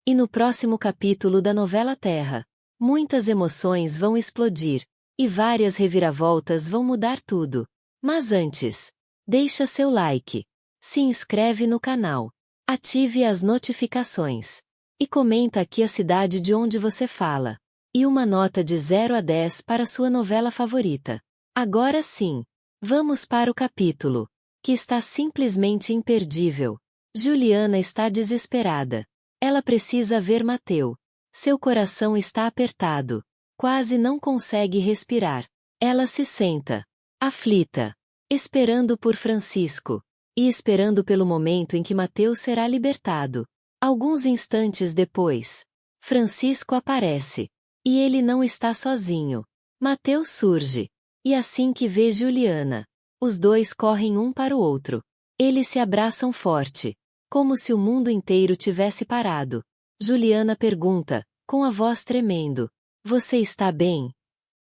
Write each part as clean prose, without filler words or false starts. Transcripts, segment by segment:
E no próximo capítulo da novela Terra, muitas emoções vão explodir, e várias reviravoltas vão mudar tudo. Mas antes, deixa seu like, se inscreve no canal, ative as notificações, e comenta aqui a cidade de onde você fala. E uma nota de 0 a 10 para sua novela favorita. Agora sim, vamos para o capítulo, que está simplesmente imperdível. Juliana está desesperada. Ela precisa ver Mateu. Seu coração está apertado. Quase não consegue respirar. Ela se senta, aflita, esperando por Francisco, e esperando pelo momento em que Mateu será libertado. Alguns instantes depois, Francisco aparece. E ele não está sozinho. Mateu surge. E assim que vê Juliana, os dois correm um para o outro. Eles se abraçam forte, como se o mundo inteiro tivesse parado. Juliana pergunta, com a voz tremendo: "Você está bem?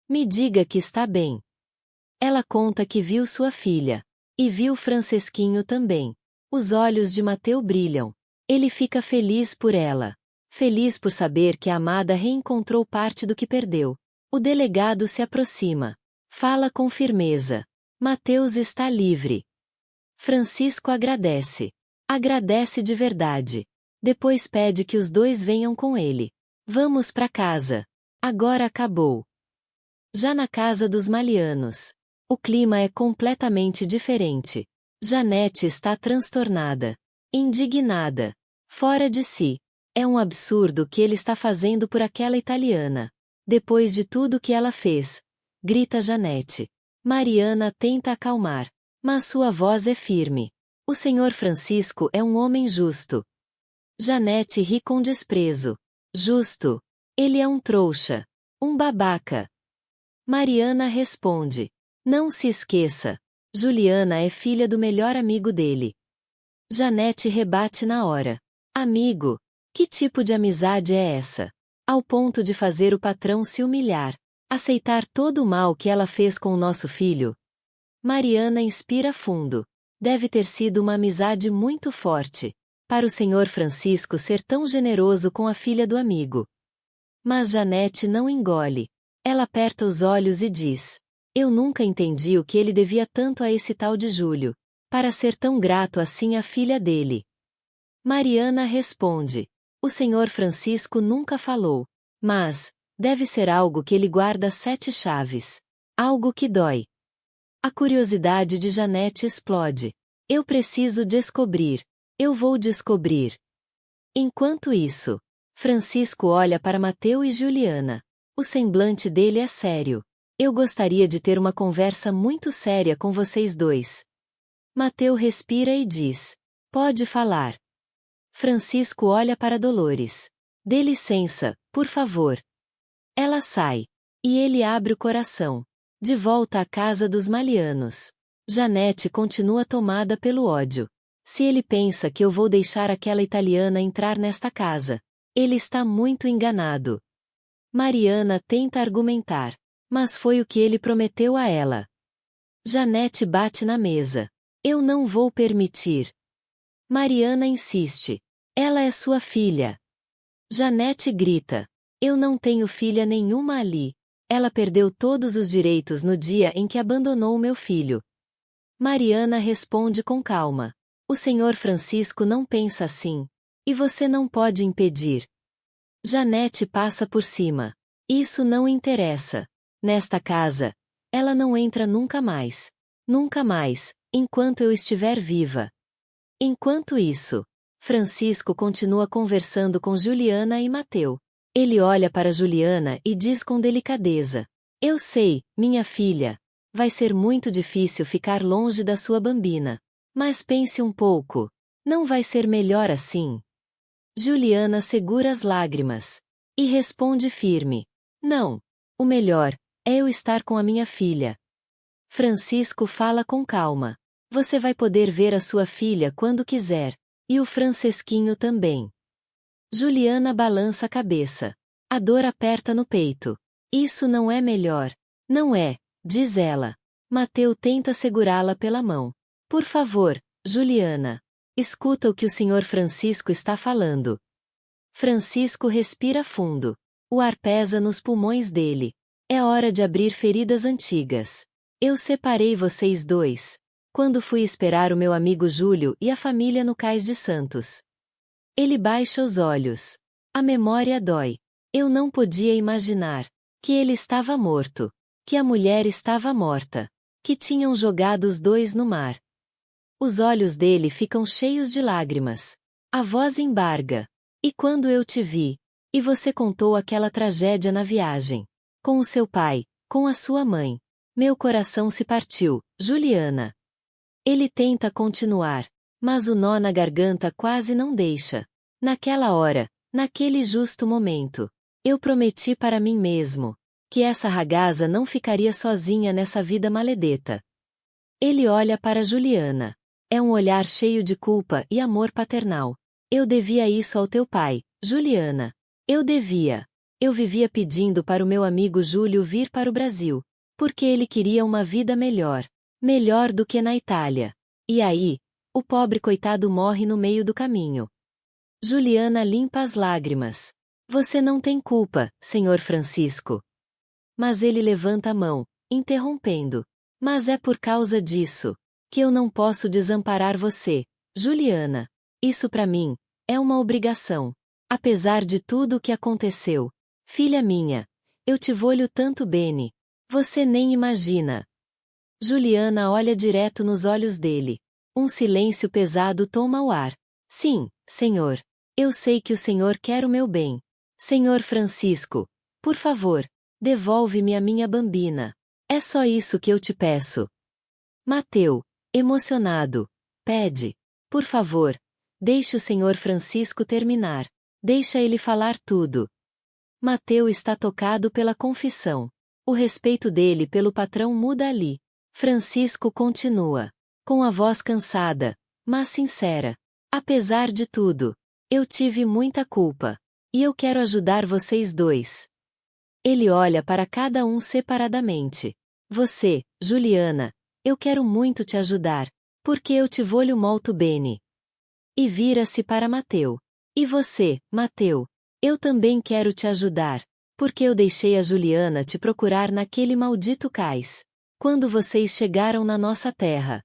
Me diga que está bem." Ela conta que viu sua filha. E viu Francesquinho também. Os olhos de Mateu brilham. Ele fica feliz por ela. Feliz por saber que a amada reencontrou parte do que perdeu. O delegado se aproxima. Fala com firmeza. Mateus está livre. Francisco agradece. Agradece de verdade. Depois pede que os dois venham com ele. Vamos para casa. Agora acabou. Já na casa dos Malianos, o clima é completamente diferente. Janete está transtornada, indignada, fora de si. É um absurdo o que ele está fazendo por aquela italiana. Depois de tudo que ela fez, grita Janete. Mariana tenta acalmar, mas sua voz é firme. O senhor Francisco é um homem justo. Janete ri com desprezo. Justo? Ele é um trouxa. Um babaca. Mariana responde. Não se esqueça. Juliana é filha do melhor amigo dele. Janete rebate na hora. Amigo? Que tipo de amizade é essa? Ao ponto de fazer o patrão se humilhar. Aceitar todo o mal que ela fez com o nosso filho? Mariana inspira fundo. Deve ter sido uma amizade muito forte, para o senhor Francisco ser tão generoso com a filha do amigo. Mas Janete não engole. Ela aperta os olhos e diz: "Eu nunca entendi o que ele devia tanto a esse tal de Júlio, para ser tão grato assim à filha dele." Mariana responde: "O senhor Francisco nunca falou, mas deve ser algo que ele guarda 7 chaves. Algo que dói." A curiosidade de Janete explode. "Eu preciso descobrir. Eu vou descobrir." Enquanto isso, Francisco olha para Mateu e Juliana. O semblante dele é sério. "Eu gostaria de ter uma conversa muito séria com vocês dois." Mateu respira e diz: "Pode falar." Francisco olha para Dolores. "Dê licença, por favor." Ela sai. E ele abre o coração. De volta à casa dos Malianos. Janete continua tomada pelo ódio. Se ele pensa que eu vou deixar aquela italiana entrar nesta casa, ele está muito enganado. Mariana tenta argumentar. Mas foi o que ele prometeu a ela. Janete bate na mesa. "Eu não vou permitir." Mariana insiste. "Ela é sua filha." Janete grita. "Eu não tenho filha nenhuma ali. Ela perdeu todos os direitos no dia em que abandonou o meu filho." Mariana responde com calma. "O senhor Francisco não pensa assim. E você não pode impedir." Janete passa por cima. "Isso não interessa. Nesta casa, ela não entra nunca mais. Nunca mais, enquanto eu estiver viva." Enquanto isso, Francisco continua conversando com Juliana e Mateu. Ele olha para Juliana e diz com delicadeza: "Eu sei, minha filha. Vai ser muito difícil ficar longe da sua bambina. Mas pense um pouco. Não vai ser melhor assim?" Juliana segura as lágrimas. E responde firme: "Não. O melhor é eu estar com a minha filha." Francisco fala com calma. "Você vai poder ver a sua filha quando quiser. E o Francesquinho também." Juliana balança a cabeça. A dor aperta no peito. "Isso não é melhor." "Não é", diz ela. Mateu tenta segurá-la pela mão. "Por favor, Juliana. Escuta o que o senhor Francisco está falando." Francisco respira fundo. O ar pesa nos pulmões dele. É hora de abrir feridas antigas. Eu separei vocês dois quando fui esperar o meu amigo Júlio e a família no Cais de Santos. Ele baixa os olhos. A memória dói. Eu não podia imaginar que ele estava morto, que a mulher estava morta, que tinham jogado os dois no mar. Os olhos dele ficam cheios de lágrimas. A voz embarga. E quando eu te vi, e você contou aquela tragédia na viagem, com o seu pai, com a sua mãe, meu coração se partiu, Juliana. Ele tenta continuar, mas o nó na garganta quase não deixa. Naquela hora, naquele justo momento, eu prometi para mim mesmo que essa ragazza não ficaria sozinha nessa vida maledeta. Ele olha para Juliana. É um olhar cheio de culpa e amor paternal. Eu devia isso ao teu pai, Juliana. Eu devia. Eu vivia pedindo para o meu amigo Júlio vir para o Brasil, porque ele queria uma vida melhor. Melhor do que na Itália. E aí, o pobre coitado morre no meio do caminho. Juliana limpa as lágrimas. Você não tem culpa, senhor Francisco. Mas ele levanta a mão, interrompendo. Mas é por causa disso que eu não posso desamparar você, Juliana. Isso para mim é uma obrigação. Apesar de tudo o que aconteceu. Filha minha, eu te voglio tanto bene. Você nem imagina. Juliana olha direto nos olhos dele. Um silêncio pesado toma o ar. Sim, senhor. Eu sei que o senhor quer o meu bem. Senhor Francisco, por favor, devolve-me a minha bambina. É só isso que eu te peço. Mateu, emocionado, pede. Por favor, deixe o senhor Francisco terminar. Deixa ele falar tudo. Mateu está tocado pela confissão. O respeito dele pelo patrão muda ali. Francisco continua. Com a voz cansada, mas sincera. Apesar de tudo, eu tive muita culpa. E eu quero ajudar vocês dois. Ele olha para cada um separadamente. Você, Juliana, eu quero muito te ajudar, porque eu te voglio molto bene. E vira-se para Mateu. E você, Mateu? Eu também quero te ajudar, porque eu deixei a Juliana te procurar naquele maldito cais. Quando vocês chegaram na nossa terra.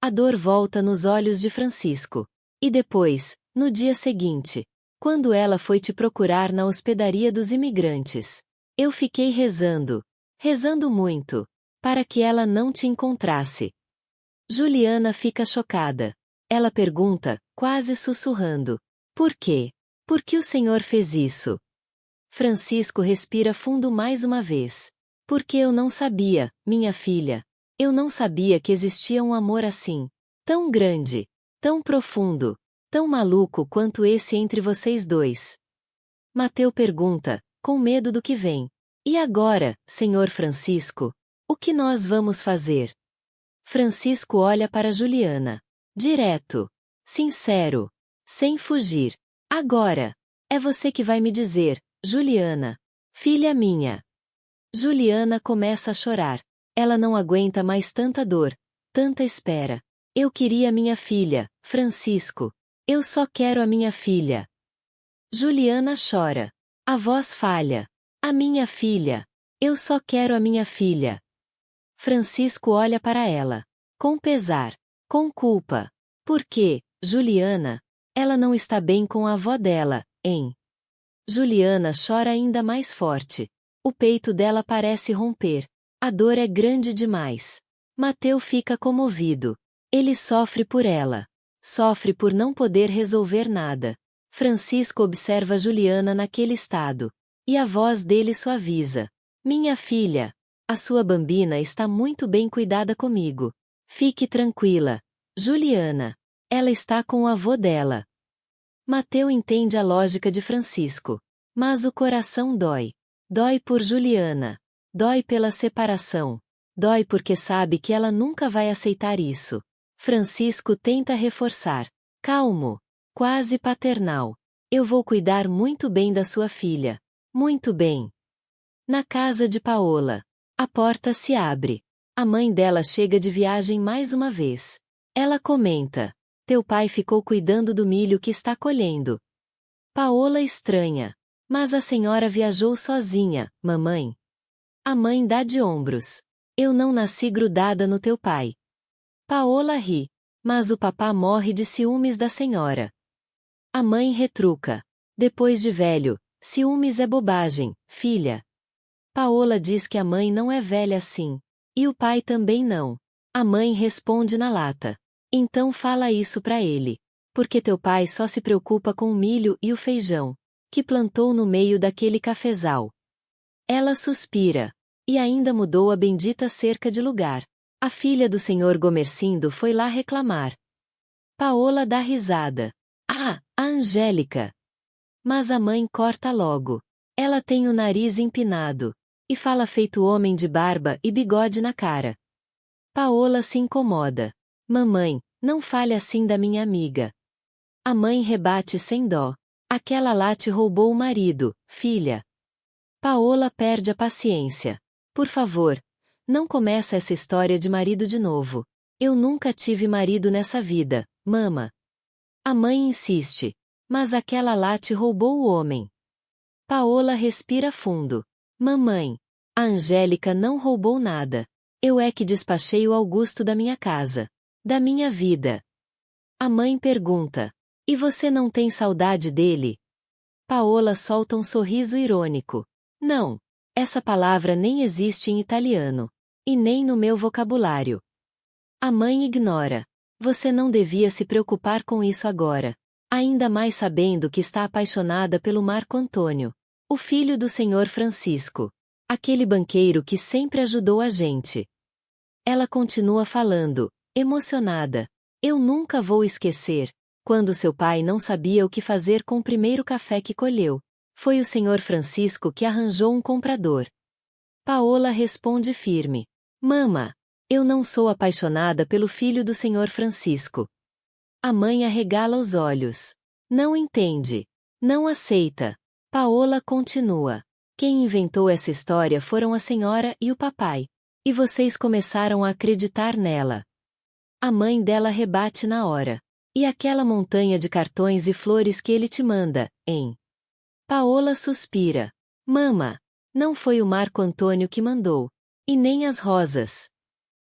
A dor volta nos olhos de Francisco. E depois, no dia seguinte, quando ela foi te procurar na hospedaria dos imigrantes. Eu fiquei rezando muito, para que ela não te encontrasse. Juliana fica chocada. Ela pergunta, quase sussurrando. Por quê? Por que o senhor fez isso? Francisco respira fundo mais uma vez. Porque eu não sabia, minha filha. Eu não sabia que existia um amor assim. Tão grande, tão profundo, tão maluco quanto esse entre vocês dois. Mateu pergunta, com medo do que vem. E agora, senhor Francisco? O que nós vamos fazer? Francisco olha para Juliana. Direto. Sincero. Sem fugir. Agora. É você que vai me dizer, Juliana. Filha minha. Juliana começa a chorar. Ela não aguenta mais tanta dor, tanta espera. Eu queria minha filha, Francisco. Eu só quero a minha filha. Juliana chora. A voz falha. A minha filha. Eu só quero a minha filha. Francisco olha para ela. Com pesar. Com culpa. Por quê, Juliana? Ela não está bem com a avó dela, hein? Juliana chora ainda mais forte. O peito dela parece romper. A dor é grande demais. Mateu fica comovido. Ele sofre por ela. Sofre por não poder resolver nada. Francisco observa Juliana naquele estado. E a voz dele suaviza. Minha filha. A sua bambina está muito bem cuidada comigo. Fique tranquila. Juliana. Ela está com o avô dela. Mateu entende a lógica de Francisco. Mas o coração dói. Dói por Juliana. Dói pela separação. Dói porque sabe que ela nunca vai aceitar isso. Francisco tenta reforçar. Calmo. Quase paternal. Eu vou cuidar muito bem da sua filha. Muito bem. Na casa de Paola. A porta se abre. A mãe dela chega de viagem mais uma vez. Ela comenta. Teu pai ficou cuidando do milho que está colhendo. Paola estranha. Mas a senhora viajou sozinha, mamãe. A mãe dá de ombros. Eu não nasci grudada no teu pai. Paola ri. Mas o papá morre de ciúmes da senhora. A mãe retruca. Depois de velho, ciúmes é bobagem, filha. Paola diz que a mãe não é velha assim. E o pai também não. A mãe responde na lata. Então fala isso pra ele. Porque teu pai só se preocupa com o milho e o feijão que plantou no meio daquele cafezal. Ela suspira. E ainda mudou a bendita cerca de lugar. A filha do senhor Gomercindo foi lá reclamar. Paola dá risada. Ah, a Angélica! Mas a mãe corta logo. Ela tem o nariz empinado. E fala feito homem de barba e bigode na cara. Paola se incomoda. Mamãe, não fale assim da minha amiga. A mãe rebate sem dó. Aquela lá te roubou o marido, filha. Paola perde a paciência. Por favor, não começa essa história de marido de novo. Eu nunca tive marido nessa vida, mama. A mãe insiste. Mas aquela lá te roubou o homem. Paola respira fundo. Mamãe, a Angélica não roubou nada. Eu é que despachei o Augusto da minha casa. Da minha vida. A mãe pergunta. E você não tem saudade dele? Paola solta um sorriso irônico. Não. Essa palavra nem existe em italiano. E nem no meu vocabulário. A mãe ignora. Você não devia se preocupar com isso agora. Ainda mais sabendo que está apaixonada pelo Marco Antônio. O filho do senhor Francisco. Aquele banqueiro que sempre ajudou a gente. Ela continua falando, emocionada. Eu nunca vou esquecer. Quando seu pai não sabia o que fazer com o primeiro café que colheu. Foi o senhor Francisco que arranjou um comprador. Paola responde firme. Mama, eu não sou apaixonada pelo filho do senhor Francisco. A mãe arregala os olhos. Não entende. Não aceita. Paola continua. Quem inventou essa história foram a senhora e o papai. E vocês começaram a acreditar nela. A mãe dela rebate na hora. E aquela montanha de cartões e flores que ele te manda, hein? Paola suspira. Mama, não foi o Marco Antônio que mandou. E nem as rosas.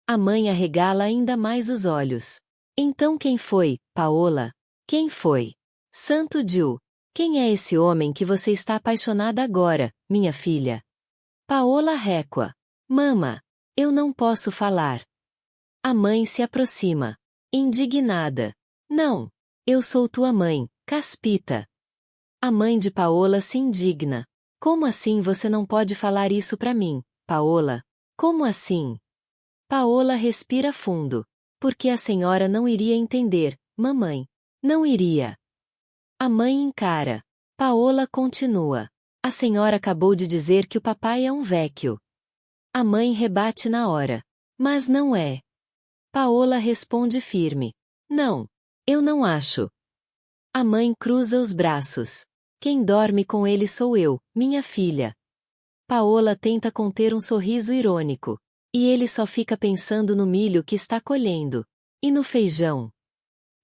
A mãe arregala ainda mais os olhos. Então quem foi, Paola? Quem foi? Santo Diu. Quem é esse homem que você está apaixonada agora, minha filha? Paola récua. Mama, eu não posso falar. A mãe se aproxima. Indignada. Não. Eu sou tua mãe, Caspita. A mãe de Paola se indigna. Como assim você não pode falar isso pra mim, Paola? Como assim? Paola respira fundo. Porque a senhora não iria entender, mamãe. Não iria. A mãe encara. Paola continua. A senhora acabou de dizer que o papai é um vecchio. A mãe rebate na hora. Mas não é. Paola responde firme. Não. Eu não acho. A mãe cruza os braços. Quem dorme com ele sou eu, minha filha. Paola tenta conter um sorriso irônico. E ele só fica pensando no milho que está colhendo. E no feijão.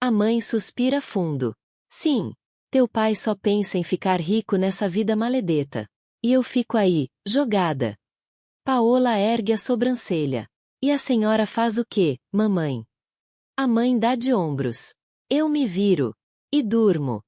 A mãe suspira fundo. Sim. Teu pai só pensa em ficar rico nessa vida maledeta. E eu fico aí, jogada. Paola ergue a sobrancelha. E a senhora faz o quê, mamãe? A mãe dá de ombros. Eu me viro. E durmo.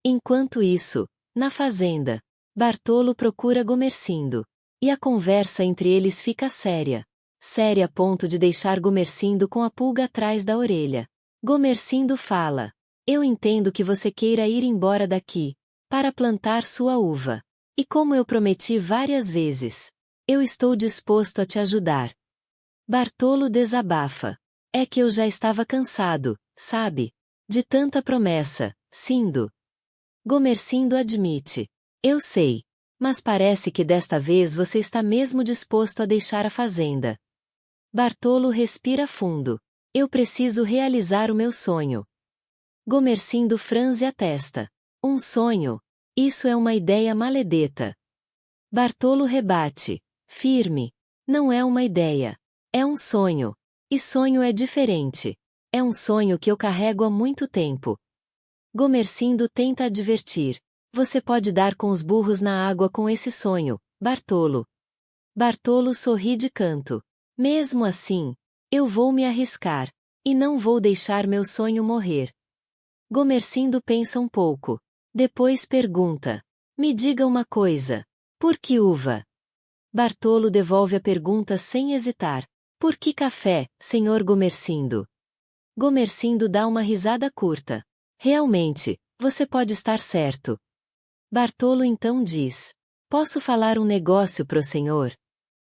Enquanto isso, na fazenda, Bartolo procura Gomercindo. E a conversa entre eles fica séria. Séria a ponto de deixar Gomercindo com a pulga atrás da orelha. Gomercindo fala. Eu entendo que você queira ir embora daqui, para plantar sua uva. E como eu prometi várias vezes, eu estou disposto a te ajudar. Bartolo desabafa. É que eu já estava cansado, sabe? De tanta promessa, Cindo. Gomercindo admite. Eu sei. Mas parece que desta vez você está mesmo disposto a deixar a fazenda. Bartolo respira fundo. Eu preciso realizar o meu sonho. Gomercindo franze a testa. Um sonho? Isso é uma ideia maledeta. Bartolo rebate. Firme. Não é uma ideia. É um sonho. E sonho é diferente. É um sonho que eu carrego há muito tempo. Gomercindo tenta advertir. Você pode dar com os burros na água com esse sonho, Bartolo. Bartolo sorri de canto. Mesmo assim, eu vou me arriscar. E não vou deixar meu sonho morrer. Gomercindo pensa um pouco. Depois pergunta. Me diga uma coisa. Por que uva? Bartolo devolve a pergunta sem hesitar. Por que café, senhor Gomercindo? Gomercindo dá uma risada curta. Realmente, você pode estar certo. Bartolo então diz. Posso falar um negócio pro senhor?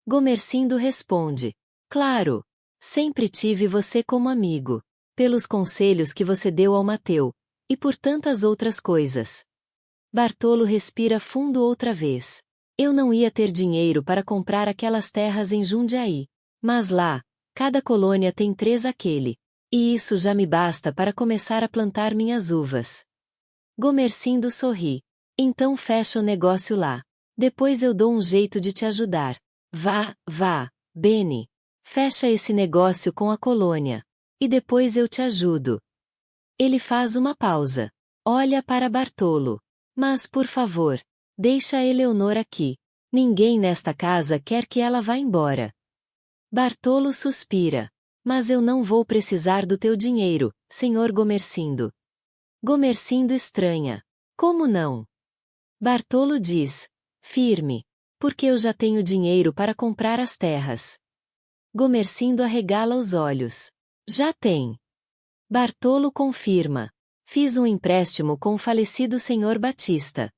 Gomercindo responde. Claro. Sempre tive você como amigo. Pelos conselhos que você deu ao Mateu. E por tantas outras coisas. Bartolo respira fundo outra vez. Eu não ia ter dinheiro para comprar aquelas terras em Jundiaí. Mas lá, cada colônia tem 3 aquele. E isso já me basta para começar a plantar minhas uvas. Gomercindo sorri. Então fecha o negócio lá. Depois eu dou um jeito de te ajudar. Vá, Beni. Fecha esse negócio com a colônia. E depois eu te ajudo. Ele faz uma pausa. Olha para Bartolo. Mas por favor, deixa a Eleonor aqui. Ninguém nesta casa quer que ela vá embora. Bartolo suspira. Mas eu não vou precisar do teu dinheiro, senhor Gomercindo. Gomercindo estranha. Como não? Bartolo diz. Firme. Porque eu já tenho dinheiro para comprar as terras. Gomercindo arregala os olhos. Já tem. Bartolo confirma. Fiz um empréstimo com o falecido senhor Batista.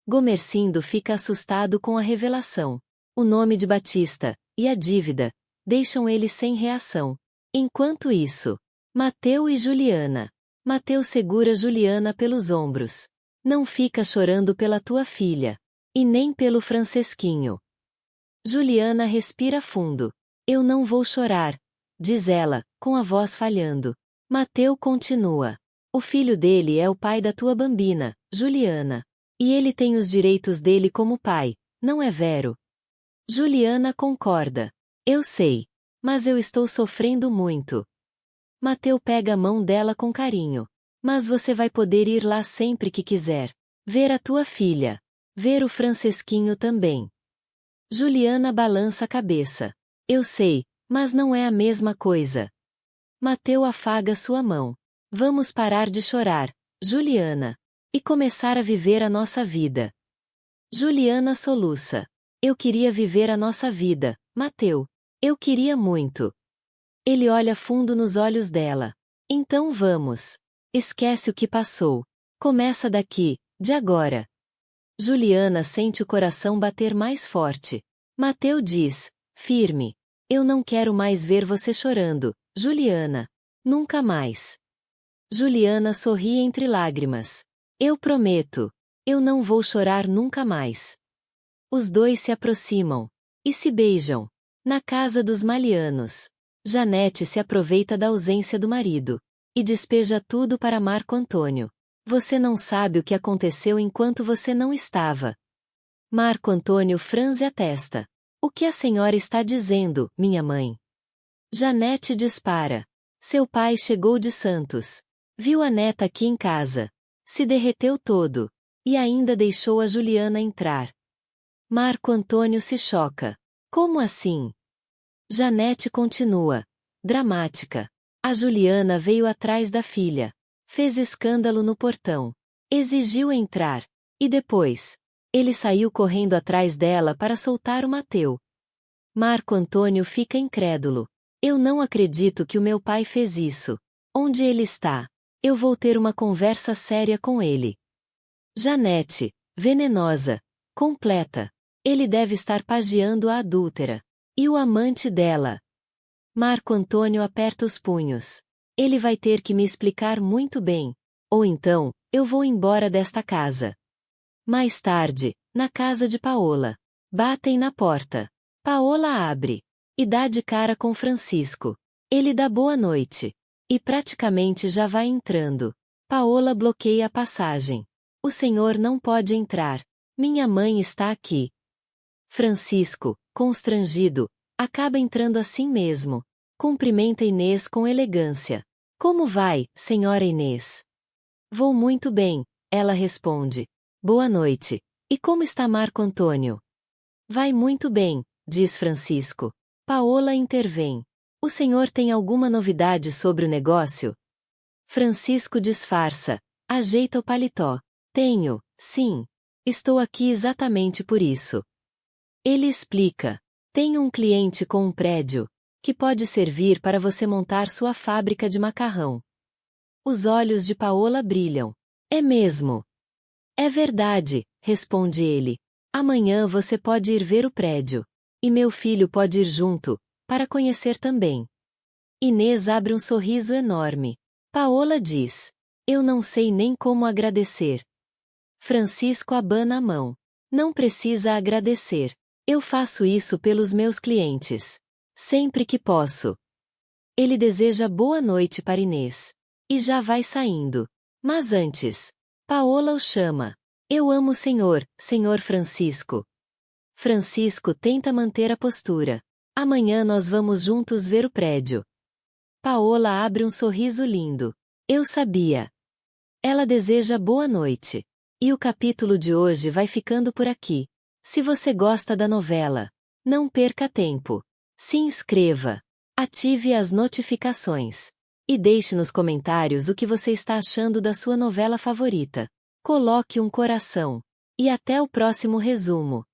Gomercindo fica assustado com a revelação. O nome de Batista, e a dívida, deixam ele sem reação. Enquanto isso, Mateu e Juliana. Mateu segura Juliana pelos ombros. Não fica chorando pela tua filha. E nem pelo Francesquinho. Juliana respira fundo. Eu não vou chorar, diz ela, com a voz falhando. Mateu continua. O filho dele é o pai da tua bambina, Juliana. E ele tem os direitos dele como pai, não é vero? Juliana concorda. Eu sei. Mas eu estou sofrendo muito. Mateu pega a mão dela com carinho. Mas você vai poder ir lá sempre que quiser. Ver a tua filha. Ver o Francesquinho também. Juliana balança a cabeça. Eu sei, mas não é a mesma coisa. Mateu afaga sua mão. Vamos parar de chorar, Juliana. E começar a viver a nossa vida. Juliana soluça. Eu queria viver a nossa vida, Mateu. Eu queria muito. Ele olha fundo nos olhos dela. Então vamos. Esquece o que passou. Começa daqui, de agora. Juliana sente o coração bater mais forte. Mateu diz, firme. Eu não quero mais ver você chorando, Juliana. Nunca mais. Juliana sorri entre lágrimas. Eu prometo. Eu não vou chorar nunca mais. Os dois se aproximam. E se beijam. Na casa dos Malianos. Janete se aproveita da ausência do marido. E despeja tudo para Marco Antônio. Você não sabe o que aconteceu enquanto você não estava. Marco Antônio franze a testa. O que a senhora está dizendo, minha mãe? Janete dispara. Seu pai chegou de Santos. Viu a neta aqui em casa. Se derreteu todo. E ainda deixou a Juliana entrar. Marco Antônio se choca. Como assim? Janete continua. Dramática. A Juliana veio atrás da filha. Fez escândalo no portão. Exigiu entrar. E depois? Ele saiu correndo atrás dela para soltar o Mateu. Marco Antônio fica incrédulo. Eu não acredito que o meu pai fez isso. Onde ele está? Eu vou ter uma conversa séria com ele. Janete, venenosa, completa. Ele deve estar pajeando a adúltera. E o amante dela? Marco Antônio aperta os punhos. Ele vai ter que me explicar muito bem. Ou então, eu vou embora desta casa. Mais tarde, na casa de Paola. Batem na porta. Paola abre. E dá de cara com Francisco. Ele dá boa noite. E praticamente já vai entrando. Paola bloqueia a passagem. O senhor não pode entrar. Minha mãe está aqui. Francisco, constrangido, acaba entrando assim mesmo. Cumprimenta Inês com elegância. Como vai, senhora Inês? Vou muito bem, ela responde. Boa noite. E como está Marco Antônio? Vai muito bem, diz Francisco. Paola intervém. O senhor tem alguma novidade sobre o negócio? Francisco disfarça. Ajeita o paletó. Tenho, sim. Estou aqui exatamente por isso. Ele explica. Tenho um cliente com um prédio, que pode servir para você montar sua fábrica de macarrão. Os olhos de Paola brilham. É mesmo? É verdade, responde ele. Amanhã você pode ir ver o prédio. E meu filho pode ir junto, para conhecer também. Inês abre um sorriso enorme. Paola diz. Eu não sei nem como agradecer. Francisco abana a mão. Não precisa agradecer. Eu faço isso pelos meus clientes. Sempre que posso. Ele deseja boa noite para Inês. E já vai saindo. Mas antes, Paola o chama. Eu amo o senhor, senhor Francisco. Francisco tenta manter a postura. Amanhã nós vamos juntos ver o prédio. Paola abre um sorriso lindo. Eu sabia. Ela deseja boa noite. E o capítulo de hoje vai ficando por aqui. Se você gosta da novela, não perca tempo. Se inscreva. Ative as notificações. E deixe nos comentários o que você está achando da sua novela favorita. Coloque um coração. E até o próximo resumo.